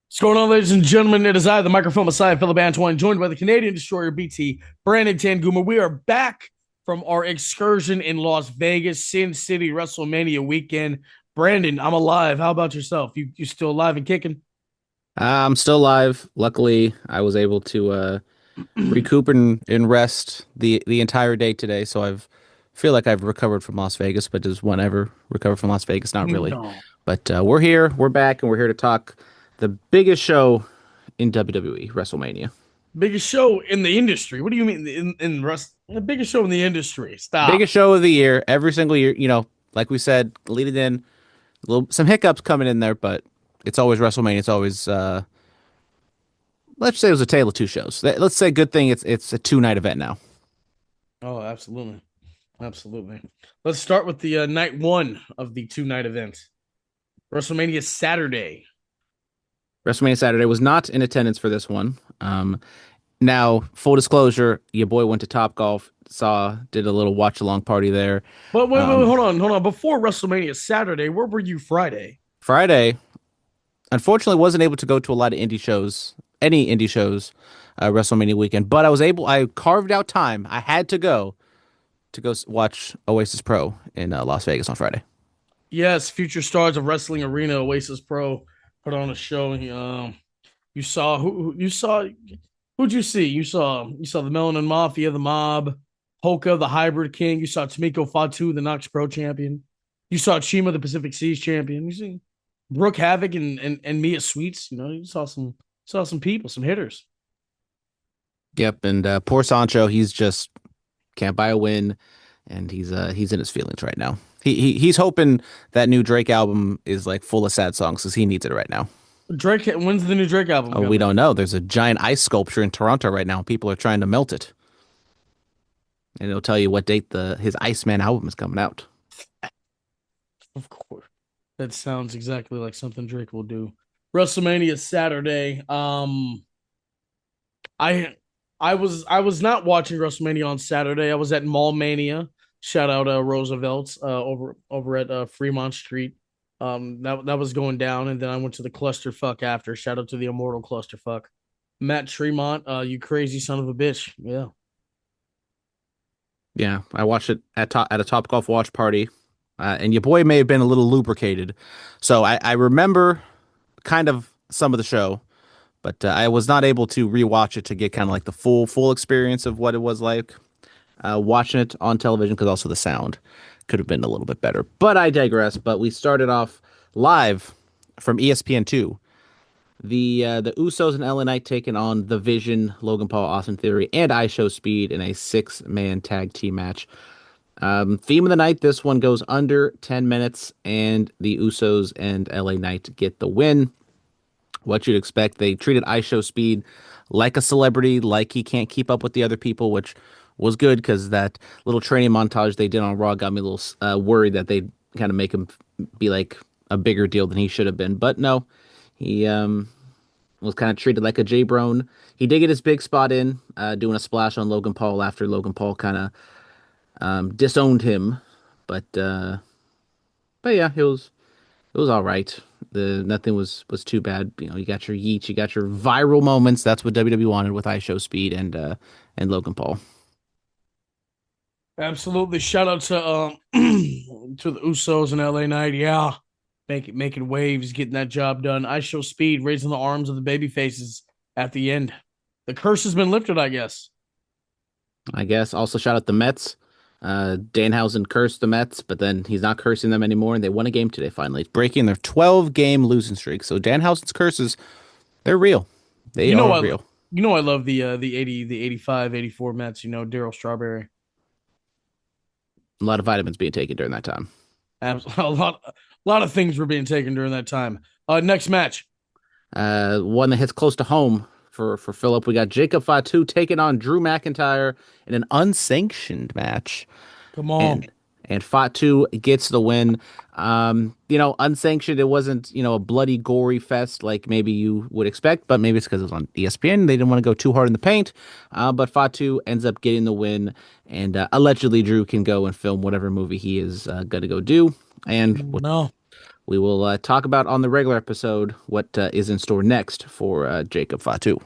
What's going on, ladies and gentlemen? It is I, the microphone Messiah, Phillip Antoine, joined by the Canadian destroyer BT, Brandon Tanguma. We are back from our excursion in Las Vegas, Sin City WrestleMania weekend. Brandon, I'm alive. How about yourself? You still alive and kicking? I'm still alive. Luckily, I was able to recoup and rest the entire day today, so I've feel like I've recovered from Las Vegas, but does one ever recover from Las Vegas? Not really. No. But we're here, we're back, and we're here to talk the biggest show in WWE, WrestleMania. Biggest show in the industry. What do you mean the biggest show in the industry? Stop. Biggest show of the year, every single year. Like we said, lead it in. Some hiccups coming in there, but it's always WrestleMania. It's always let's say it was a tale of two shows. Let's say good thing it's a two-night event now. Oh, absolutely. Absolutely. Let's start with the night one of the two-night event. WrestleMania Saturday. WrestleMania Saturday was not in attendance for this one. Now, full disclosure, your boy went to Top Golf, did a little watch along party there. But wait, Um, hold on. Before WrestleMania Saturday, where were you Friday? Friday, unfortunately, wasn't able to go to a lot of indie shows, any indie shows, WrestleMania weekend. But I carved out time. I had to go watch Oasis Pro in Las Vegas on Friday. Yes, future stars of Wrestling Arena, Oasis Pro put on a show. You saw you saw who'd you see? You saw the Melanin Mafia, the Mob, Polka, the Hybrid King. You saw Tamiko Fatu, the Knox Pro champion. You saw Chima, the Pacific Seas champion. You see Brooke Havoc and Mia Sweets. You saw some people, some hitters. Yep, and poor Sancho, he's just can't buy a win, and he's in his feelings right now. He's hoping that new Drake album is like full of sad songs because he needs it right now. Drake, when's the new Drake album Oh, we coming? don't know. There's a giant ice sculpture in Toronto right now. People are trying to melt it, and it'll tell you what date the his Iceman album is coming out. Of course. That sounds exactly like something Drake will do. WrestleMania Saturday. I I was not watching WrestleMania on Saturday. I was at Mall Mania. Shout out Roosevelt's over at Fremont Street. That was going down, and then I went to the clusterfuck after. Shout out to the immortal clusterfuck. Matt Tremont, you crazy son of a bitch. Yeah. Yeah, I watched it at a Top Golf watch party, and your boy may have been a little lubricated, so I remember kind of some of the show, but I was not able to rewatch it to get kind of like the full experience of what it was like watching it on television because also the sound could have been a little bit better. But I digress. But we started off live from ESPN2. The Usos and LA Knight taking on The Vision, Logan Paul, Austin Theory, and I Show Speed in a six-man tag team match. Theme of the night, this one goes under 10 minutes, and the Usos and LA Knight get the win. What you'd expect, they treated I Show Speed like a celebrity, like he can't keep up with the other people, which was good because that little training montage they did on Raw got me a little worried that they'd kind of make him be like a bigger deal than he should have been. But no, he was kind of treated like a J Brone. He did get his big spot in, doing a splash on Logan Paul after Logan Paul kind of disowned him. But but yeah, it was all right. The nothing was too bad. You got your yeets, you got your viral moments. That's what WWE wanted with I Show Speed and Logan Paul. Absolutely. Shout out to to the Usos and LA Knight. Yeah. Making waves, getting that job done. I Show Speed, raising the arms of the baby faces at the end. The curse has been lifted, I guess. I guess. Also shout out the Mets. Danhausen cursed the Mets, but then he's not cursing them anymore, and they won a game today finally, breaking their 12-game losing streak. So Danhausen's curses, they're real. They You know are I real. I love the 80, the 85, 84 Mets, Daryl Strawberry. A lot of vitamins being taken during that time. A lot of things were being taken during that time. Next match. One that hits close to home for Philip. We got Jacob Fatu taking on Drew McIntyre in an unsanctioned match, Come on. and and Fatu gets the win. Unsanctioned. It wasn't a bloody gory fest like maybe you would expect, but maybe it's because it was on ESPN. They didn't want to go too hard in the paint. But Fatu ends up getting the win, and allegedly Drew can go and film whatever movie he is gonna go do. And with No. we will talk about on the regular episode what is in store next for Jacob Fatu.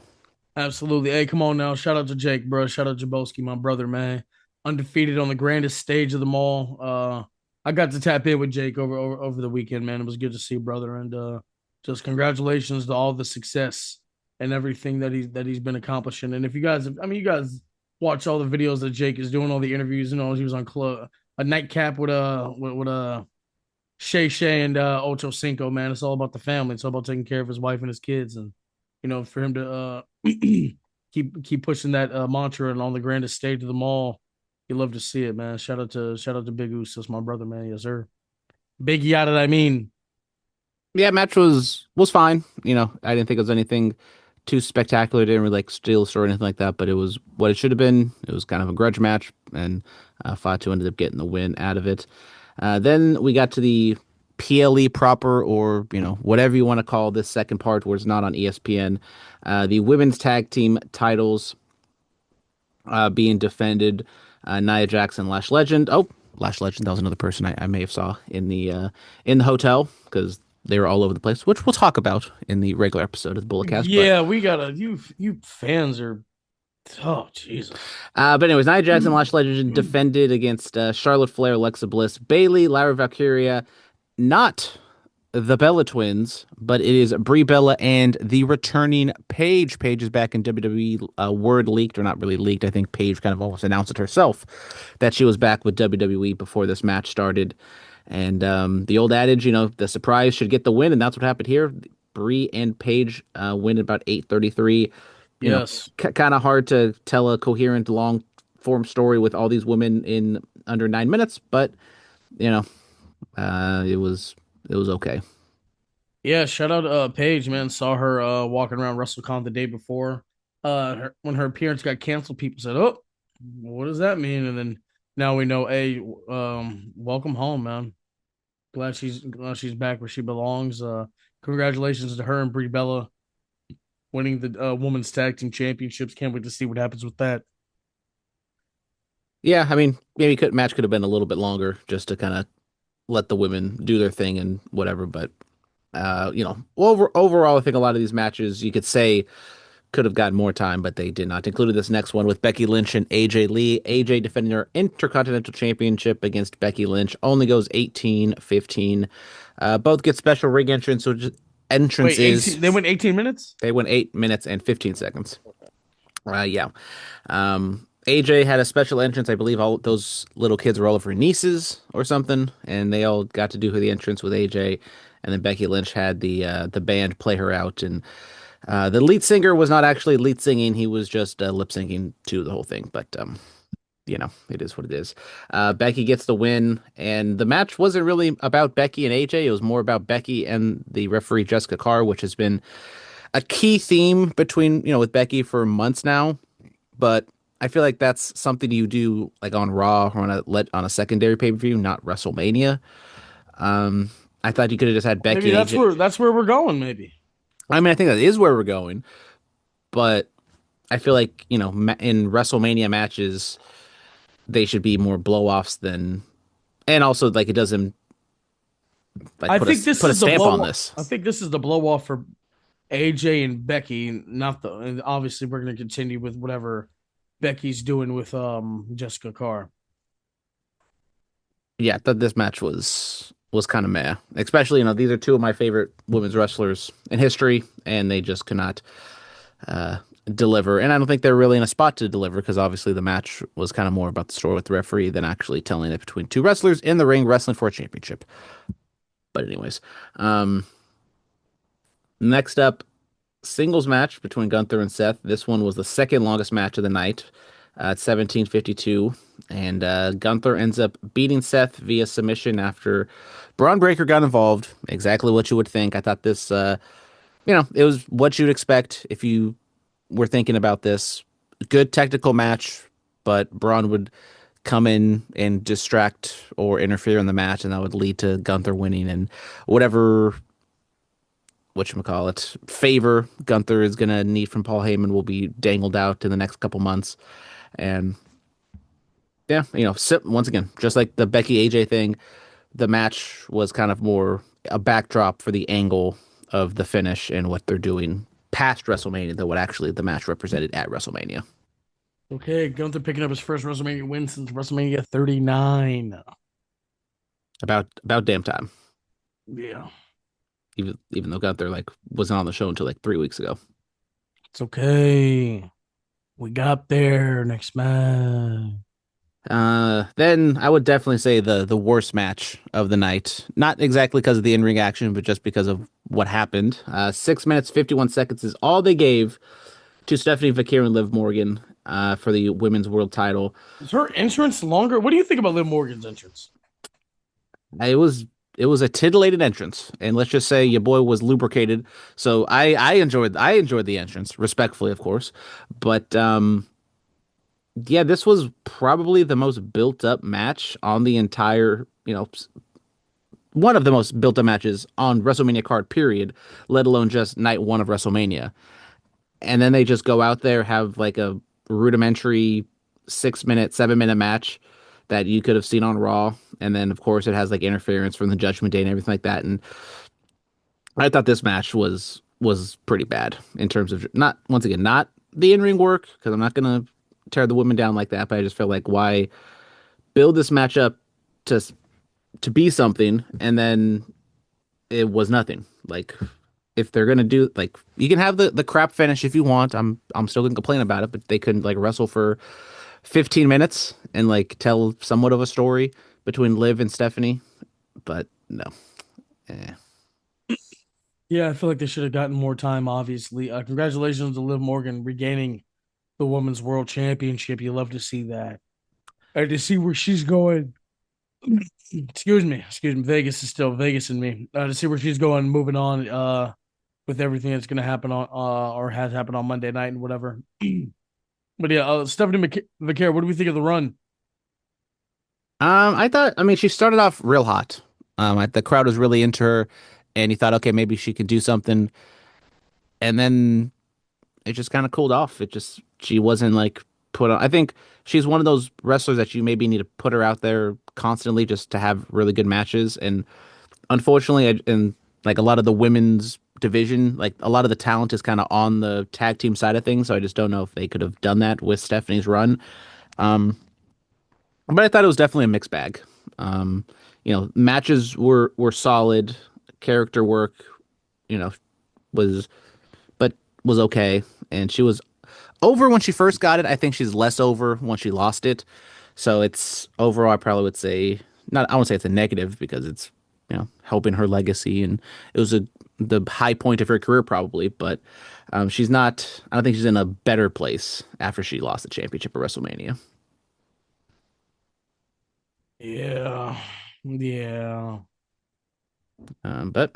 Absolutely. Hey, come on now. Shout out to Jake, bro. Shout out to Jaboski, my brother, man. Undefeated on the grandest stage of them all. I got to tap in with Jake over the weekend, man. It was good to see, brother, and just congratulations to all the success and everything that he's been accomplishing. And if you guys, I mean, you guys watch all the videos that Jake is doing, all the interviews, he was on a nightcap with Shay Shay and Ocho Cinco, man. It's all about the family. It's all about taking care of his wife and his kids, and for him to keep pushing that mantra and on the grandest stage of them all. You love to see it, man. Shout out to Big Usos, my brother, man. Yes, sir. Big yada, I mean. Yeah, match was fine. I didn't think it was anything too spectacular. Didn't really like steal or anything like that, but it was what it should have been. It was kind of a grudge match, and Fatu ended up getting the win out of it. Then we got to the PLE proper, or whatever you want to call this second part, where it's not on ESPN. The women's tag team titles being defended. Nia Jackson, Lash Legend. Oh, Lash Legend. That was another person I may have saw in the hotel because they were all over the place, which we'll talk about in the regular episode of the Bulletcast. But Yeah, we gotta. You fans are. Oh Jesus. but anyways, Nia Jackson, Lash Legend defended against Charlotte Flair, Alexa Bliss, Bayley, Lyra Valkyria, not the Bella Twins, but it is Brie Bella and the returning Paige. Paige is back in WWE. Word leaked, or not really leaked. I think Paige kind of almost announced it herself that she was back with WWE before this match started. And the old adage, the surprise should get the win, and that's what happened here. Brie and Paige win about 8:33. Yes. Kind of hard to tell a coherent, long form story with all these women in under 9 minutes, but you know, it was okay. Yeah, shout out Paige, man. Saw her walking around WrestleCon the day before. When her appearance got canceled, people said, "Oh, what does that mean?" And then now we know, hey, welcome home, man. Glad she's back where she belongs. Congratulations to her and Brie Bella winning the women's tag team championships. Can't wait to see what happens with that. Yeah, I mean, maybe match could have been a little bit longer just to kind of let the women do their thing and whatever. But overall, I think a lot of these matches you could say could have gotten more time, but they did not. Included this next one with Becky Lynch and AJ Lee. AJ defending her Intercontinental Championship against Becky Lynch. Only goes 18-15. Both get special ring entrance, so just Wait, entrances. 18, they went 18 minutes? They went 8 minutes and 15 seconds. Yeah. AJ had a special entrance. I believe all those little kids were all of her nieces or something, and they all got to do the entrance with AJ. And then Becky Lynch had the band play her out, and the lead singer was not actually lead singing; he was just lip syncing to the whole thing. But it is what it is. Becky gets the win, and the match wasn't really about Becky and AJ. It was more about Becky and the referee Jessica Carr, which has been a key theme between with Becky for months now. But I feel like that's something you do like on Raw or on a secondary pay per view, not WrestleMania. I thought you could have just had Maybe Becky and that's AJ. where we're going. Maybe. I mean, I think that is where we're going, but I feel like in WrestleMania matches they should be more blow-offs than, and also like it doesn't like I think this put a is the stamp on blow. this. I think this is the blow off for AJ and Becky. Not the. And obviously, we're going to continue with whatever Becky's doing with Jessica Carr. Yeah, this match was kind of meh. Especially, these are two of my favorite women's wrestlers in history, and they just could not uh, deliver. And I don't think they're really in a spot to deliver because obviously the match was kind of more about the story with the referee than actually telling it between two wrestlers in the ring wrestling for a championship. But anyways, um, next up, singles match between Gunther and Seth. This one was the second longest match of the night at 17:52, and Gunther ends up beating Seth via submission after Braun Breaker got involved. Exactly what you would think. I thought this, it was what you'd expect if you were thinking about this. Good technical match, but Braun would come in and distract or interfere in the match, and that would lead to Gunther winning and whatever whatchamacallit favor Gunther is gonna need from Paul Heyman will be dangled out in the next couple months. And yeah, once again, just like the Becky AJ thing, the match was kind of more a backdrop for the angle of the finish and what they're doing past WrestleMania than what actually the match represented at WrestleMania. Okay, Gunther picking up his first WrestleMania win since WrestleMania 39. About damn time. Yeah, Even though Gunther like wasn't on the show until like 3 weeks ago. it's okay. We got there. Next match. Then I would definitely say the worst match of the night. Not exactly because of the in-ring action, but just because of what happened. 6 minutes 51 seconds is all they gave to Stephanie Vaquer and Liv Morgan for the women's world title. Is her entrance longer? What do you think about Liv Morgan's entrance? It was it was a titillated entrance, and let's just say your boy was lubricated. So I enjoyed the entrance, respectfully, of course, but yeah, this was probably the most built up match on the entire, one of the most built up matches on WrestleMania card, period, let alone just night one of WrestleMania. And then they just go out there, have like a rudimentary 6 minute, 7 minute match that you could have seen on Raw. And then, of course, it has like interference from the Judgment Day and everything like that. And I thought this match was pretty bad in terms of not once again not the in ring work because I'm not gonna tear the women down like that, but I just feel like why build this match up to to be something and then it was nothing. Like if they're gonna do like you can have the crap finish if you want. I'm still gonna complain about it, but they couldn't like wrestle for 15 minutes and like tell somewhat of a story between Liv and Stephanie. But no. Eh. Yeah, I feel like they should have gotten more time, obviously. Congratulations to Liv Morgan regaining the Women's World Championship. You love to see that. And to see where she's going. Excuse me. Vegas is still Vegas in me. To see where she's going, moving on with everything that's going to happen on or has happened on Monday night and whatever. But yeah, Stephanie Vaquer, what do we think of the run? I mean, she started off real hot. The crowd was really into her, and he thought, okay, maybe she could do something. And then it just kind of cooled off. She wasn't like put on. I think she's one of those wrestlers that you maybe need to put her out there constantly just to have really good matches. And unfortunately, in like a lot of the women's division, like a lot of the talent is kind of on the tag team side of things. So I just don't know if they could have done that with Stephanie's run. Um, but I thought it was definitely a mixed bag. Um, matches were solid. Character work, you know, was but was okay. And she was over when she first got it. I think she's less over when she lost it. So it's overall, I probably would say not. I won't say it's a negative because it's helping her legacy and it was the high point of her career probably. But she's not. I don't think she's in a better place after she lost the championship at WrestleMania. Yeah. Yeah. But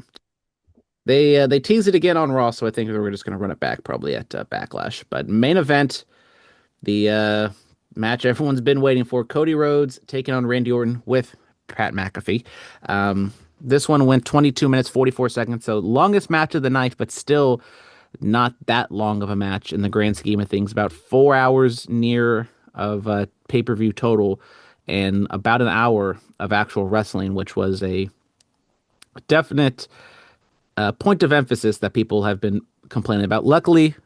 they teased it again on Raw, so I think we're just gonna run it back probably at Backlash. But main event, the match everyone's been waiting for: Cody Rhodes taking on Randy Orton with Pat McAfee. This one went 22 minutes 44 seconds, so longest match of the night, but still not that long of a match in the grand scheme of things. About 4 hours near of pay-per-view total, and about an hour of actual wrestling, which was a definite point of emphasis that people have been complaining about. Luckily,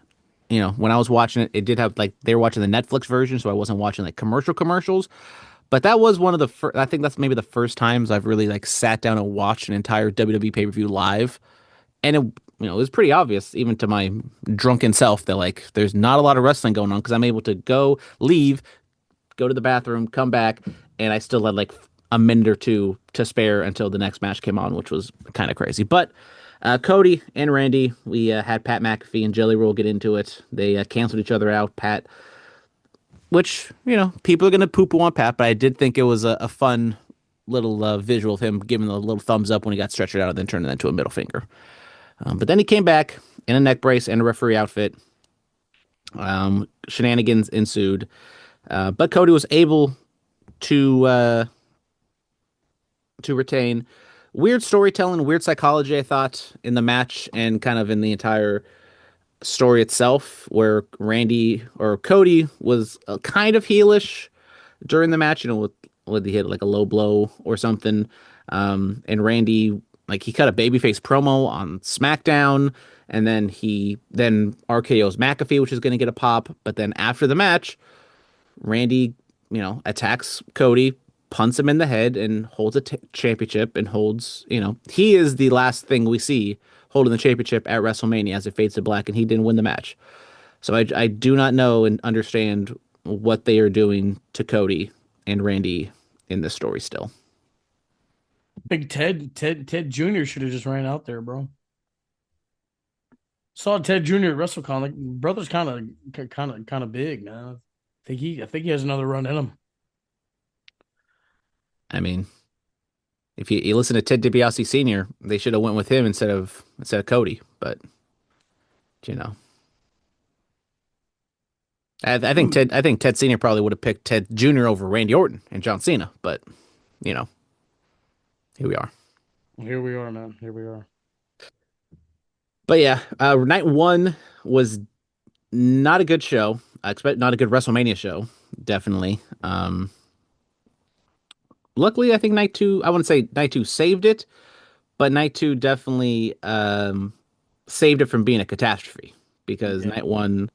when I was watching it, it did have like they were watching the Netflix version, so I wasn't watching like commercials. But that was one of the first. I think that's maybe the first times I've really like sat down and watched an entire WWE pay per view live, and it was pretty obvious even to my drunken self that like there's not a lot of wrestling going on because I'm able to leave, go to the bathroom, come back, and I still had like a minute or two to spare until the next match came on, which was kind of crazy. But Cody and Randy, we had Pat McAfee and Jelly Roll get into it. They canceled each other out. Pat, which people are gonna poo poo on Pat, but I did think it was a fun little visual of him giving the little thumbs up when he got stretchered out and then turning that into a middle finger. But then he came back in a neck brace and a referee outfit. Shenanigans ensued, but Cody was able to retain. Weird storytelling, weird psychology, I thought, in the match and kind of in the entire story itself, where Randy or Cody was kind of heelish during the match, with he hit like a low blow or something. And Randy like he cut a babyface promo on SmackDown, and then he then RKO's McAfee, which is going to get a pop. But then after the match, Randy, attacks Cody, punts him in the head, and holds a championship, and holds, he is the last thing we see holding the championship at WrestleMania as it fades to black, and he didn't win the match. So I do not know and understand what they are doing to Cody and Randy in this story still. Big Ted Jr. should have just ran out there, bro. Saw Ted Jr. at WrestleCon. Like brother's kind of big, man. I think he has another run in him. I mean, if you listen to Ted DiBiase Sr., they should have went with him instead of Cody. But you know, I think Ted Sr. probably would have picked Ted Jr. over Randy Orton and John Cena. But you know, here we are. Here we are, man. Here we are. But yeah, night one was not a good show. I expect not a good WrestleMania show, definitely. Luckily, I think night two. I wouldn't say night two saved it, but night two definitely saved it from being a catastrophe because Yeah. night one.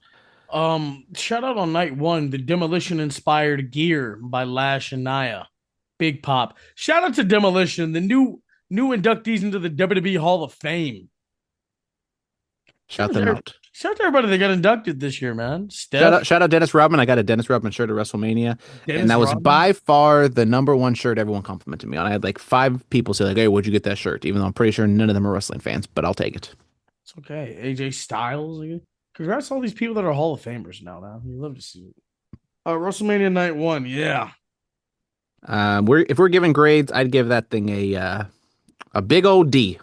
Shout out on night one, the Demolition inspired gear by Lash and Nia. Big pop. Shout out to Demolition, the new inductees into the WWE Hall of Fame. Shout Shout out them to, out. shout out to everybody that got inducted this year, man. Shout Steph, out, shout out Dennis Rodman. I got a Dennis Rodman shirt at WrestleMania, and Dennis that was Rodman. by far the number one shirt everyone complimented me on. I had like five people say like, "Hey, where'd you get that shirt?" Even though I'm pretty sure none of them are wrestling fans, but I'll take it. It's okay. AJ Styles. Congrats to all these people that are Hall of Famers now, man. You love to see it. WrestleMania night one. Yeah. If we're giving grades, I'd give that thing a big old D,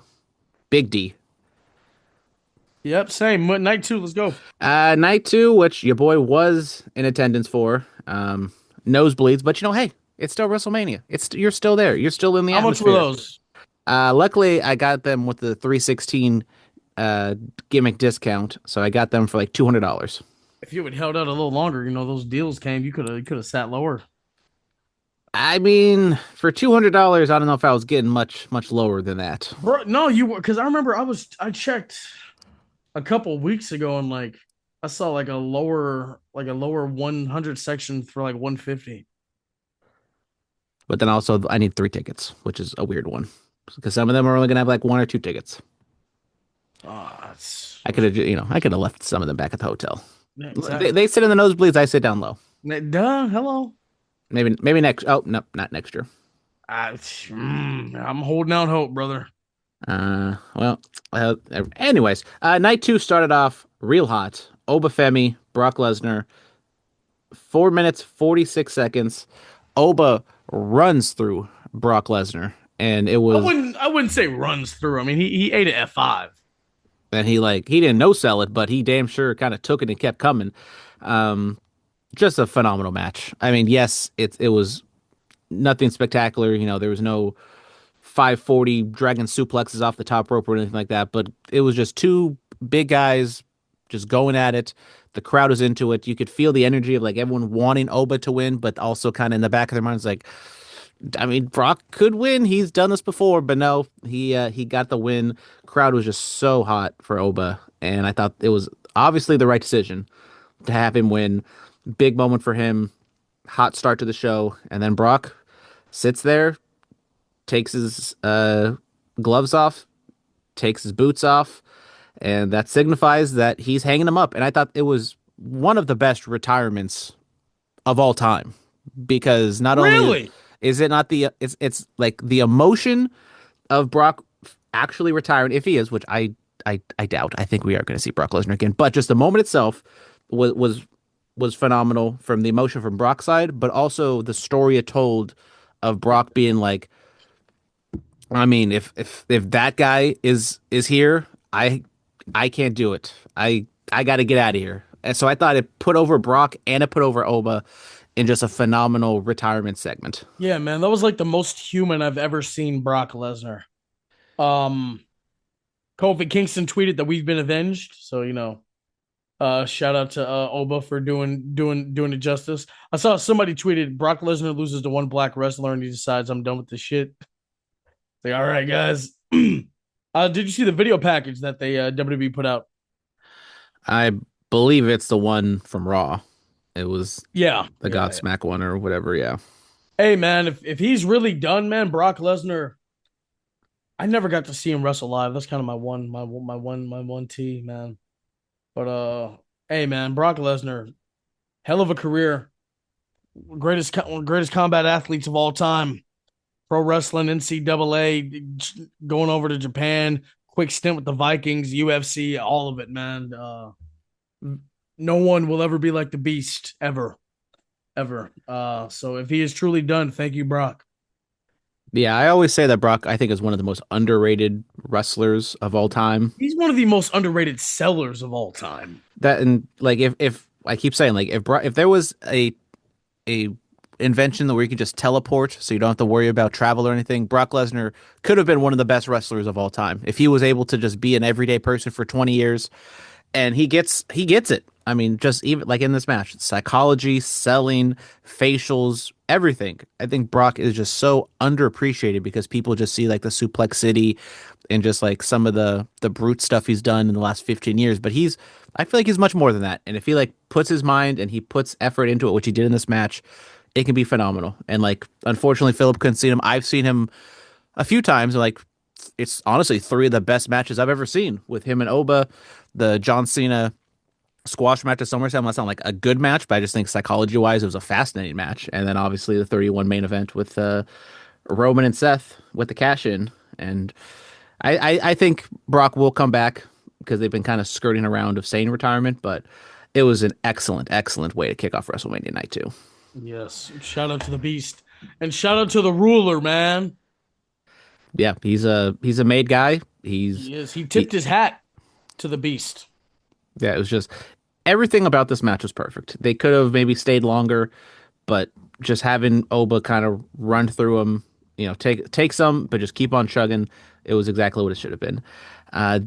big D. Yep. Same. Night two. Let's go. Night two, which your boy was in attendance for, nosebleeds, but hey, it's still WrestleMania. You're still there. You're still in the How much were atmosphere. those? Luckily, I got them with the 316 gimmick discount, so I got them for like $200. If you had held out a little longer, those deals came. You could have sat lower. I mean, for $200, I don't know if I was getting much lower than that. Bro, no, you were because I remember I checked a couple weeks ago and like I saw like a lower 100 section for like 150. But then also, I need three tickets, which is a weird one because some of them are only gonna have like one or two tickets. It's I could have left some of them back at the hotel. They, exactly. they sit in the nosebleeds. I sit down low. Duh, hello. Maybe next. Oh no, not next year. I'm holding out hope, brother. Well, anyways, night two started off real hot. Oba Brock Lesnar, 4 minutes 46 seconds. Oba runs through Brock Lesnar, and it I was, wouldn't I wouldn't say runs through. I mean, he ate an F5. and he didn't no sell it, but he damn sure kind of took it and kept coming. Um, just a phenomenal match. I mean, yes, it was nothing spectacular. There was no 540 dragon suplexes off the top rope or anything like that, but it was just two big guys just going at it. The crowd was into it. You could feel the energy of like everyone wanting Oba to win, but also kind of in the back of their minds like, I mean, Brock could win. He's done this before, but no, he got the win. Crowd was just so hot for Oba, and I thought it was obviously the right decision to have him win. Big moment for him. Hot start to the show, and then Brock sits there, takes his gloves off, takes his boots off, and that signifies that he's hanging them up. And I thought it was one of the best retirements of all time because not only Really? is it not it's like the emotion of Brock actually retiring, if he is, which I doubt. I think we are going to see Brock Lesnar again, but just the moment itself was phenomenal from the emotion from Brock's side, but also the story it told of Brock being like, I mean, if that guy is here, I can't do it. I got to get out of here. And so I thought it put over Brock and it put over Oba in just a phenomenal retirement segment. Yeah, man, that was like the most human I've ever seen Brock Lesnar. Um, Kofi Kingston tweeted that we've been avenged, so shout out to Oba for doing it justice. I saw somebody tweeted Brock Lesnar loses to one black wrestler and he decides I'm done with this shit. Like, all right, guys. Did you see the video package that they WWE put out? I believe it's the one from Raw. It was Yeah, the yeah, yeah. Godsmack one or whatever. Yeah. Hey man, if he's really done, man, Brock Lesnar. I never got to see him wrestle live. That's kind of my one T, man. But hey man, Brock Lesnar, hell of a career, greatest combat athletes of all time. Pro wrestling, NCAA, going over to Japan, quick stint with the Vikings, UFC, all of it, man. No one will ever be like the Beast ever, ever. So if he is truly done, thank you, Brock. Yeah, I always say that Brock, I think, is one of the most underrated wrestlers of all time. He's one of the most underrated sellers of all time. That and like if I keep saying like if there was a invention where you could just teleport so you don't have to worry about travel or anything, Brock Lesnar could have been one of the best wrestlers of all time. If he was able to just be an everyday person for 20 years, and he gets it. I mean, just even like in this match, psychology, selling, facials, everything. I think Brock is just so underappreciated because people just see like the Suplex City and just like some of the brute stuff he's done in the last 15 years. But I feel like he's much more than that. And if he like puts his mind and he puts effort into it, which he did in this match, it can be phenomenal. And like, unfortunately, Philip couldn't see him. I've seen him a few times. And like, it's honestly three of the best matches I've ever seen with him and Oba. The John Cena squash match at SummerSlam. That's not like a good match, but I just think psychology wise, it was a fascinating match. And then obviously the 31 main event with Roman and Seth with the cash in. And I think Brock will come back because they've been kind of skirting around of saying retirement, but it was an excellent, excellent way to kick off WrestleMania night too. Yes, shout out to the Beast, and shout out to the Ruler, man. Yeah, he's a made guy. He is. He He tipped his hat to the Beast. yeah, it was just everything about this match was perfect. They could have maybe stayed longer, but just having Oba kind of run through him, take some, but just keep on chugging. It was exactly what it should have been.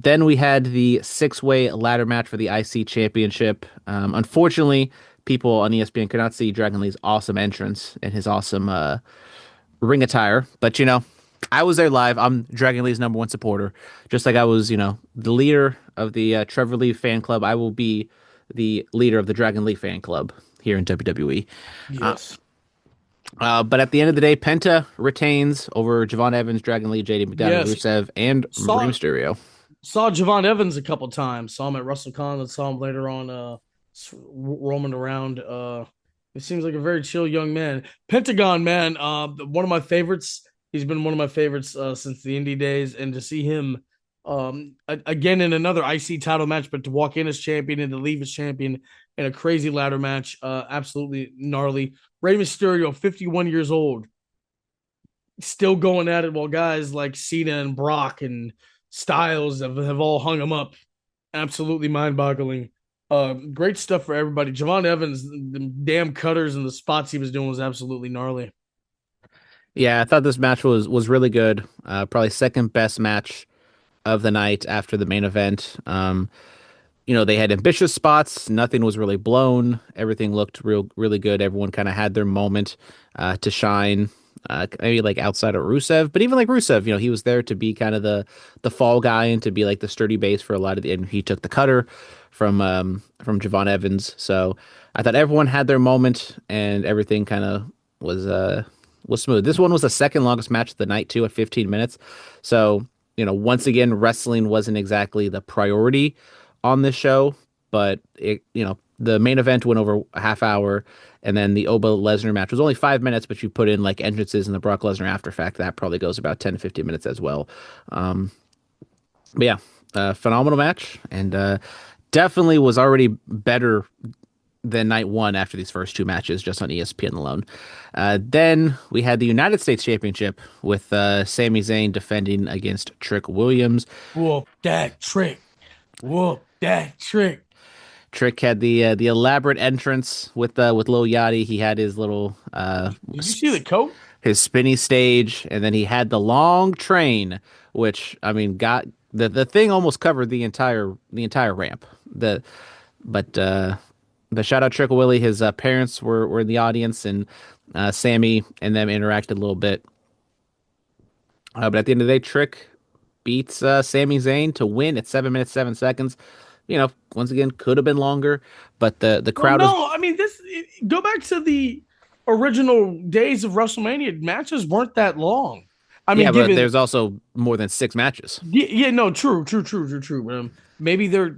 Then we had the six-way ladder match for the IC Championship. Unfortunately, people on ESPN could not see Dragon Lee's awesome entrance and his awesome ring attire, but I was there live. I'm Dragon Lee's number one supporter. Just like I was, the leader of the Trevor Lee fan club, I will be the leader of the Dragon Lee fan club here in WWE. Uh, Yes. but at the end of the day, Penta retains over Javon Evans, Dragon Lee, JD McDonough, Yes. Rusev, and Rey Saw Mysterio. saw Javon Evans a couple times. Saw him at WrestleCon and saw him later on roaming around. It seems like a very chill young man. Pentagon man, one of my favorites. He's been one of my favorites since the indie days, and to see him again in another IC title match, but to walk in as champion and to leave as champion in a crazy ladder match, absolutely gnarly. Rey Mysterio, 51 years old, still going at it, while guys like Cena and Brock and Styles have all hung him up. Absolutely mind-boggling. Great stuff for everybody. Javon Evans, the damn cutters and the spots he was doing was absolutely gnarly. Yeah, I thought this match was really good. Probably second best match of the night after the main event. They had ambitious spots. Nothing was really blown. Everything looked really good. Everyone kind of had their moment to shine. Maybe like outside of Rusev, but even like Rusev, he was there to be kind of the fall guy and to be like the sturdy base for a lot of the. And he took the cutter from Javon Evans. So I thought everyone had their moment and everything kind of was smooth. This one was the second longest match of the night too at 15 minutes. So once again, wrestling wasn't exactly the priority on this show, but the main event went over a half hour, and then the Oba Lesnar match was only 5 minutes, but you put in like entrances and the Brock Lesnar after fact, that probably goes about 10 to 15 minutes as well. Um, but yeah, phenomenal match, and definitely was already better than night one after these first two matches just on ESPN alone. Then we had the United States Championship with Sami Zayn defending against Trick Williams. Whoop that trick. Whoop that trick. Trick had the elaborate entrance with Lil Yachty. He had his little Did you see the coat? his spinny stage, and then he had the long train, which I mean got the thing almost covered the entire ramp. The shout out Trick Willie. His parents were in the audience, and Sammy and them interacted a little bit. But at the end of the day, Trick beats Sami Zayn to win at 7 minutes 7 seconds. Once again, could have been longer, but the Well, crowd was. no, I mean go back to the original days of WrestleMania. Matches weren't that long. I Yeah, mean, but given there's also more than 6 matches. yeah, no, true. But, maybe they're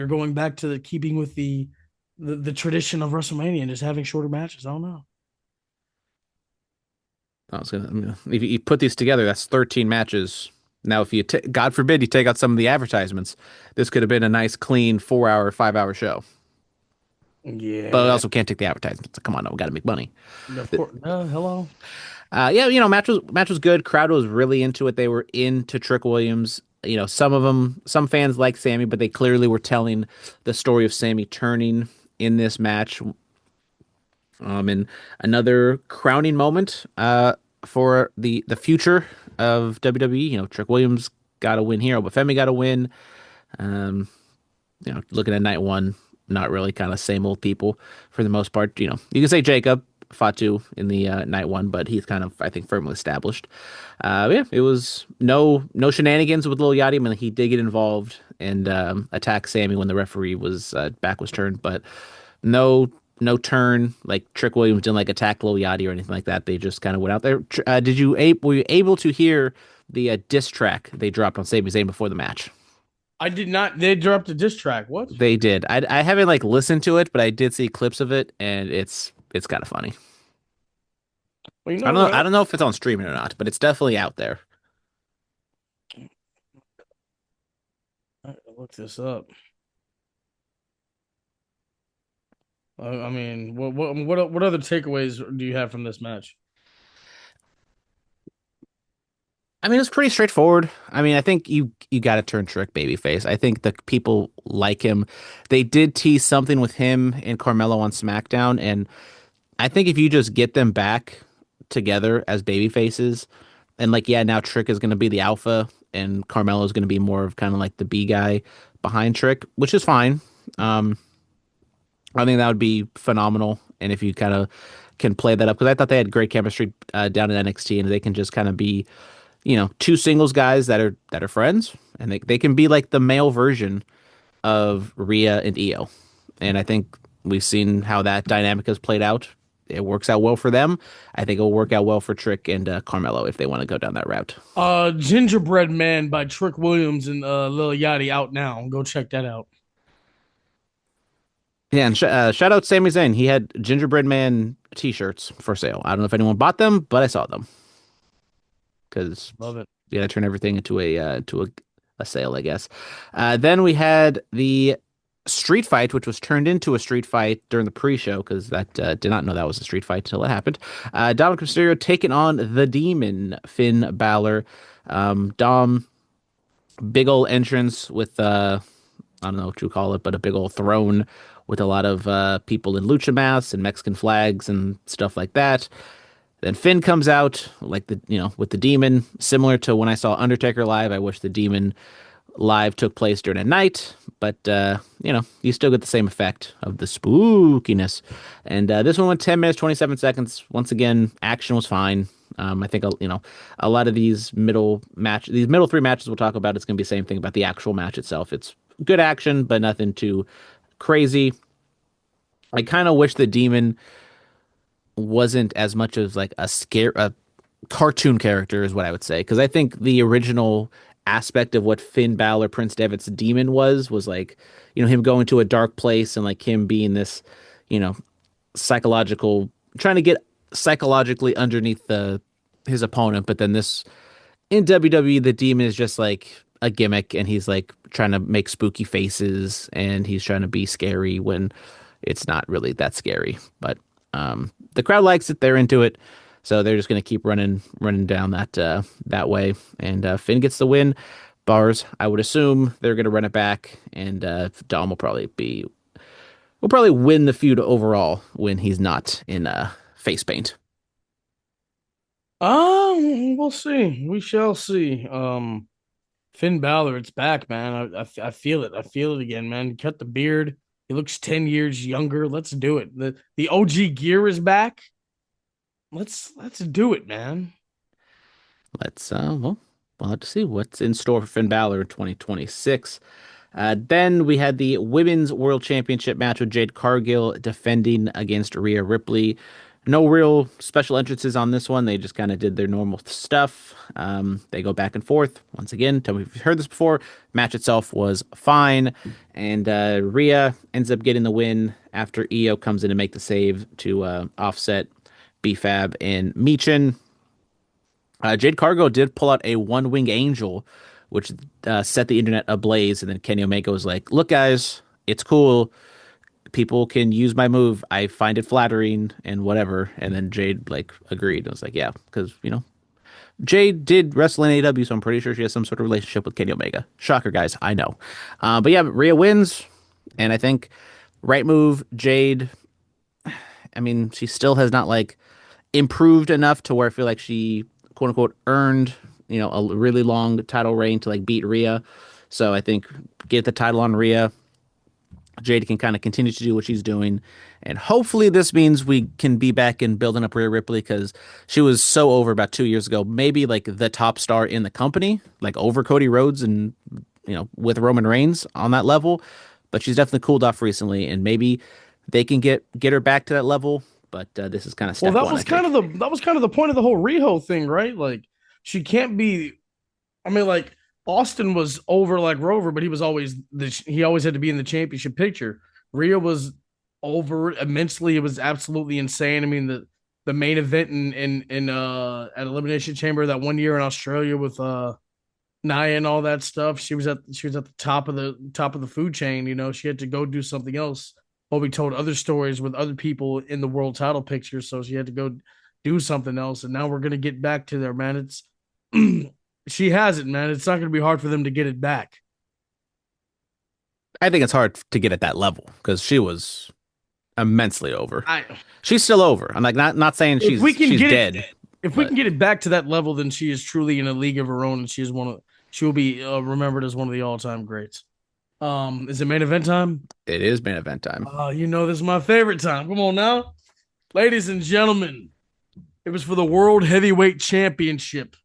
going back to the keeping with the tradition of WrestleMania and just having shorter matches. I don't know. If you put these together, that's 13 matches. Now, if you, God forbid, you take out some of the advertisements, this could have been a nice, clean 4 hour, 5 hour show. But we Yeah, also can't take the advertisements. Come on, we got to make money. of course. Hello. Yeah, match was good. Crowd was really into it. They were into Trick Williams. Some fans like Sammy, but they clearly were telling the story of Sammy turning in this match. And another crowning moment for the future of WWE. Trick Williams got a win here, but Femi got a win. Um, looking at night one, not really, kind of same old people for the most part. You can say Jacob Fatu in the night one, but he's kind of, I think, firmly established. Yeah, it was no shenanigans with Lil Yachty. I mean, he did get involved and attack Sammy when the referee was back was turned, but no no turn like Trick Williams didn't like attack Lil Yachty or anything like that. They just kind of went out there. Were you able to hear the diss track they dropped on Sami Zayn before the match? I did not. They dropped a diss track. What? They did. I haven't like listened to it, but I did see clips of it, and it's kind of funny. Well, you I know don't know. what? I don't know if it's on streaming or not, but it's definitely out there. I look this up. I mean, what other takeaways do you have from this match? I mean, it's pretty straightforward. I mean, I think you got to turn Trick babyface. I think the people like him. They did tease something with him and Carmelo on SmackDown, and I think if you just get them back together as baby faces, and like, yeah, now Trick is going to be the alpha, and Carmelo is going to be more of kind of like the B guy behind Trick, which is fine. Um, I think that would be phenomenal. And if you kind of can play that up, because I thought they had great chemistry down in NXT, and they can just kind of be, two singles guys that are friends, and they can be like the male version of Rhea and Io. And I think we've seen how that dynamic has played out. It works out well for them. I think it'll work out well for Trick and Carmelo if they want to go down that route. Gingerbread Man by Trick Williams and Lil Yachty out now. Go check that out. Yeah, and shout out Sami Zayn. He had Gingerbread Man t-shirts for sale. I don't know if anyone bought them, but I saw them because Love it. you got to turn everything into a sale, I guess. Then we had the street fight, which was turned into a street fight during the pre-show because that did not know that was a street fight until it happened. Dominic Mysterio taking on the Demon, Finn Balor. Dom, big old entrance with I don't know what you call it, but a big old throne with a lot of people in lucha masks and Mexican flags and stuff like that. Then Finn comes out like with the demon, similar to when I saw Undertaker live. I wish the demon live took place during a night, but you still get the same effect of the spookiness. And this one went 10 minutes 27 seconds. Once again, action was fine. I think a lot of these middle three matches we'll talk about, it's going to be the same thing about the actual match itself. It's good action, but nothing too crazy. I kind of wish the demon wasn't as much as like a cartoon character is what I would say, because I think the original aspect of what Finn Balor, Prince Devitt's demon was like, him going to a dark place and like him being this, you know, psychological, trying to get psychologically underneath his opponent, but then this in WWE, the demon is just like a gimmick, and he's like trying to make spooky faces, and he's trying to be scary when it's not really that scary. But the crowd likes it; they're into it, so they're just gonna keep running down that way. And Finn gets the win. Bars, I would assume they're gonna run it back, and Dom will probably win the feud overall when he's not in face paint. We'll see. We shall see. Finn Balor, it's back, man. I feel it. I feel it again, man. Cut the beard. He looks 10 years younger. Let's do it. The OG gear is back. Let's do it, man. Let's well. We'll have to see what's in store for Finn Balor in 2026. Then we had the Women's World Championship match with Jade Cargill defending against Rhea Ripley. No real special entrances on this one. They just kind of did their normal stuff. They go back and forth. Once again, tell me if you've heard this before. Match itself was fine. And Rhea ends up getting the win after Io comes in to make the save to offset B-Fab and Michin. Jade Cargo did pull out a one wing angel, which set the internet ablaze. And then Kenny Omega was like, "Look, guys, it's cool. People can use my move. I find it flattering and whatever." And then Jade like agreed. I was like, "Yeah, because Jade did wrestle in AEW, so I'm pretty sure she has some sort of relationship with Kenny Omega." Shocker, guys, I know. But yeah, Rhea wins, and I think right move. Jade. I mean, she still has not like improved enough to where I feel like she quote unquote earned, a really long title reign to like beat Rhea. So I think get the title on Rhea. Jade can kind of continue to do what she's doing. And hopefully this means we can be back in building up Rhea Ripley because she was so over about 2 years ago. Maybe like the top star in the company, like over Cody Rhodes and, with Roman Reigns on that level. But she's definitely cooled off recently. And maybe they can get her back to that level. But this is kind of Well, step one, I think. that was kind of the point of the whole Riho thing, right? Like she can't be. I mean, like Austin was over like Rover, but he always had to be in the championship picture. Rhea was over immensely. It was absolutely insane. I mean, the main event in at Elimination Chamber that one year in Australia with Nia and all that stuff. She was at the top of the food chain. She had to go do something else. Well, we told other stories with other people in the world title picture, so she had to go do something else. And now we're gonna get back to there, man. It's she has it, man. It's not gonna be hard for them to get it back. I think it's hard to get at that level because she was immensely over. I She's still over. I'm like not saying if we can she's get dead, it if we but can get it back to that level, then she is truly in a league of her own, and she will be remembered as one of the all time greats. Is it main event time? it is main event time. This is my favorite time. Come on now, ladies and gentlemen. It was for the World Heavyweight Championship.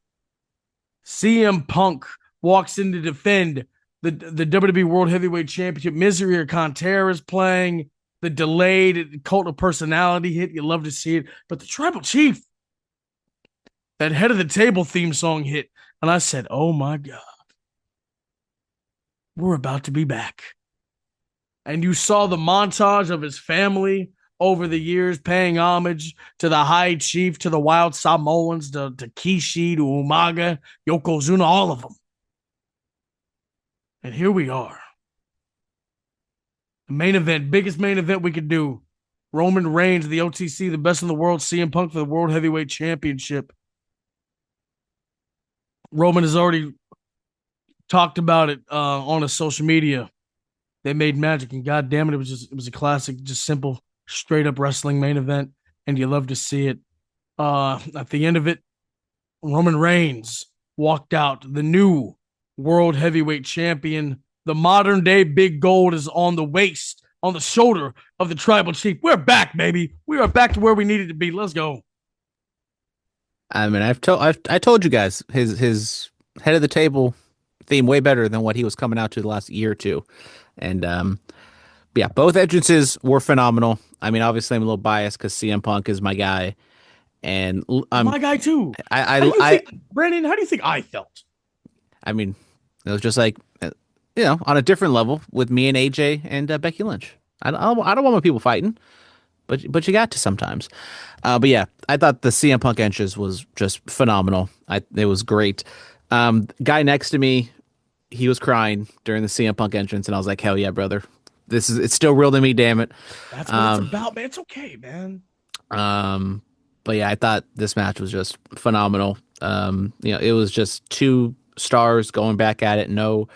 CM Punk walks in to defend the WWE World Heavyweight Championship. Misery or Contera is playing. The delayed Cult of Personality hit. You love to see it. But the Tribal Chief, that head of the table theme song hit. And I said, oh my God, we're about to be back. And you saw the montage of his family over the years paying homage to the High Chief, to the Wild Samoans, to Kishi, to Umaga, Yokozuna, all of them. And here we are. The main event, biggest main event we could do. Roman Reigns, the OTC, the best in the world, CM Punk for the World Heavyweight Championship. Roman has already talked about it on his social media. They made magic, and God damn it, it was a classic, just simple, straight up wrestling main event, and you love to see it. At the end of it, Roman Reigns walked out, the new World Heavyweight Champion. The modern day Big Gold is on the waist, on the shoulder of the Tribal Chief. We're back, baby. We are back to where we needed to be. Let's go. I mean, I told you guys his head of the table theme way better than what he was coming out to the last year or two, and yeah, both entrances were phenomenal. I mean, obviously I'm a little biased because CM Punk is my guy, and My guy too. I How do you I think, Brandon? How do you think I felt? I mean, it was just like on a different level with me and AJ and Becky Lynch. I don't want my people fighting, but you got to sometimes. But yeah, I thought the CM Punk entrance was just phenomenal. It was great. Guy next to me, he was crying during the CM Punk entrance, and I was like, hell yeah, brother. It's still real to me, damn it. That's what it's Um, about, man. It's okay, man. um, but yeah, I thought this match was just phenomenal. It was just two stars going back at it. No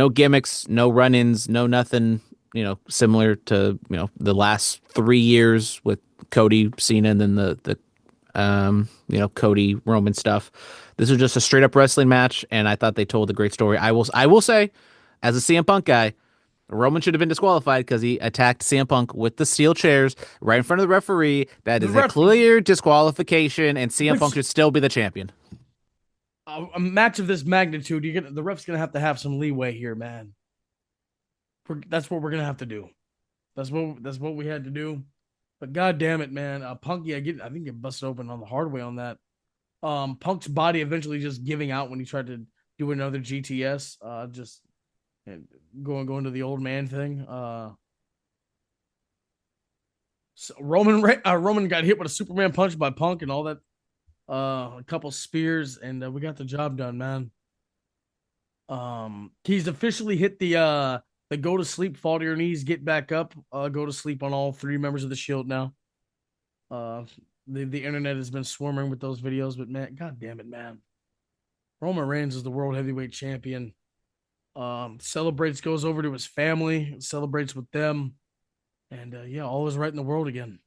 gimmicks, no run-ins, no nothing, similar to, the last 3 years with Cody, Cena, and then Cody Roman stuff. This was just a straight up wrestling match, and I thought they told a great story. I will say, as a CM Punk guy, Roman should have been disqualified because he attacked CM Punk with the steel chairs right in front of the referee. That The is a ref, clear disqualification, and CM Punk which should still be the champion. a match of this magnitude, the ref's gonna have to have some leeway here, man. That's what we're gonna have to do. That's what we had to do. But god damn it, man, Punk, yeah, I think get busted open on the hard way on that. Punk's body eventually just giving out when he tried to do another GTS. Just going to the old man thing. So Roman got hit with a Superman punch by Punk and all that. A couple spears, and we got the job done, man. He's officially hit the go to sleep, fall to your knees, get back up, go to sleep on all three members of the Shield now. Uh, the internet has been swarming with those videos, but man, god damn it, man. Roman Reigns is the world heavyweight champion. Celebrates, goes over to his family, celebrates with them, and yeah, all is right in the world again.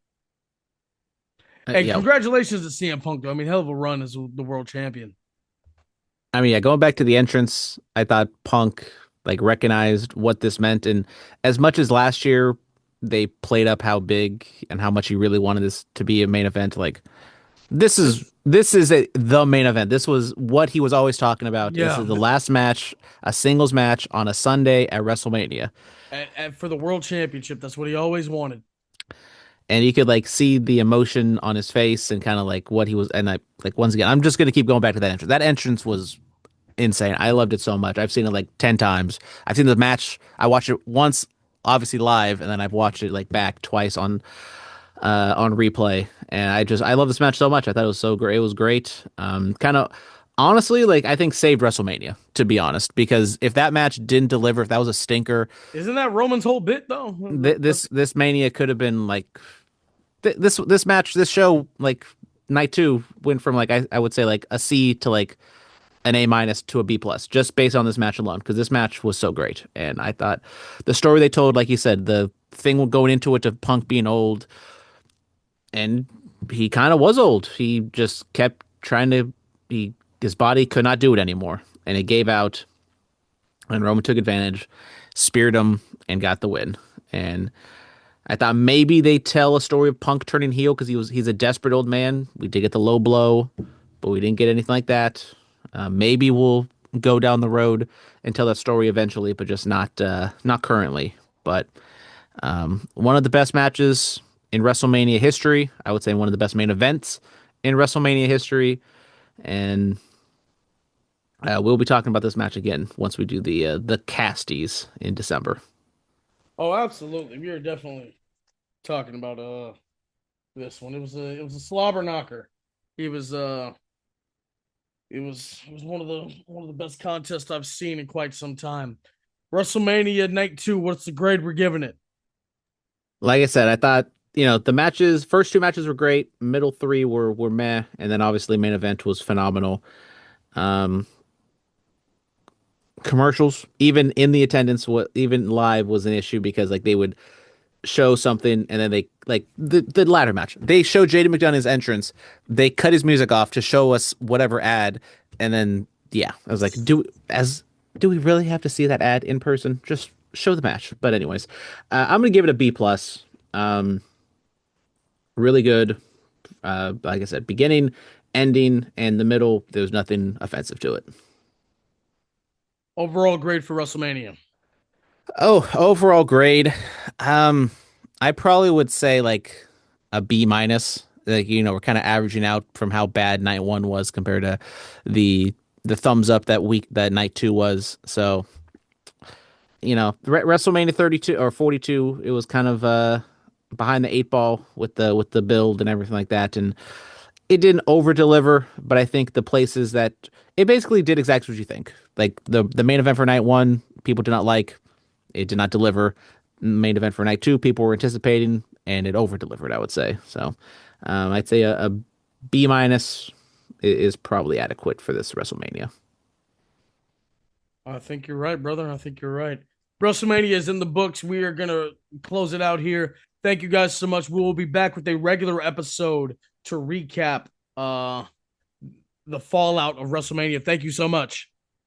And Yeah, congratulations to CM Punk, though. I mean, hell of a run as the world champion. I mean, yeah, going back to the entrance, I thought Punk like recognized what this meant, and as much as last year they played up how big and how much he really wanted this to be a main event, like This, the main event. This was what he was always talking about. This yeah, is the last match, a singles match on a Sunday at WrestleMania. and for the world championship, that's what he always wanted. And you could like see the emotion on his face and kind of like what he was. And I like once again, I'm just gonna keep going back to that entrance. That entrance was insane. I loved it so much. I've seen it like 10 times. I've seen the match. I watched it once, obviously live, and then I've watched it like back twice on replay. And I love this match so much. I thought it was so great. It was great. Kind of honestly, like I think saved WrestleMania, to be honest, because if that match didn't deliver, if that was a stinker, Isn't that Roman's whole bit though? this Mania could have been like this match, this show, like night two went from like I would say like a C to like an A minus to a B plus just based on this match alone because this match was so great and I thought the story they told, like you said, the thing going into it of Punk being old and he kind of was old. He just kept trying to his body could not do it anymore and it gave out and Roman took advantage, speared him and got the win and I thought maybe they tell a story of Punk turning heel because he's a desperate old man. We did get the low blow, but we didn't get anything like that. Maybe we'll go down the road and tell that story eventually, but just not currently. But one of the best matches in WrestleMania history. I would say one of the best main events in WrestleMania history, and we'll be talking about this match again once we do the casties in December. Oh, absolutely. We are definitely talking about this one. It was a slobber knocker. It was it was one of the best contests I've seen in quite some time. WrestleMania Night 2, what's the grade we're giving it? Like I said, I thought the matches, first two matches were great, middle three were meh, and then obviously main event was phenomenal. Um, Commercials, even in the attendance, what even live was an issue because like they would show something and then they like the ladder match. They show JD McDonough's entrance, they cut his music off to show us whatever ad, and then yeah, I was like, do we really have to see that ad in person? Just show the match. But anyways, I'm gonna give it a B plus. Really good. Like I said, beginning, ending, and the middle. There's nothing offensive to it. Overall grade for WrestleMania. Oh, overall grade. Um, I probably would say like a B minus. Like, we're kind of averaging out from how bad night one was compared to the thumbs up that week that night two was. So, WrestleMania 32 or 42, it was kind of behind the eight ball with the build and everything like that. And it didn't over deliver, but I think the places that it basically did exactly what you think. Like the main event for night one, people did not like. It did not deliver. Main event for night two, people were anticipating, and it over delivered, I would say. So I'd say a B minus is probably adequate for this WrestleMania. I think you're right, brother. I think you're right. WrestleMania is in the books. We are going to close it out here. Thank you guys so much. We will be back with a regular episode to recap the fallout of WrestleMania. Thank you so much.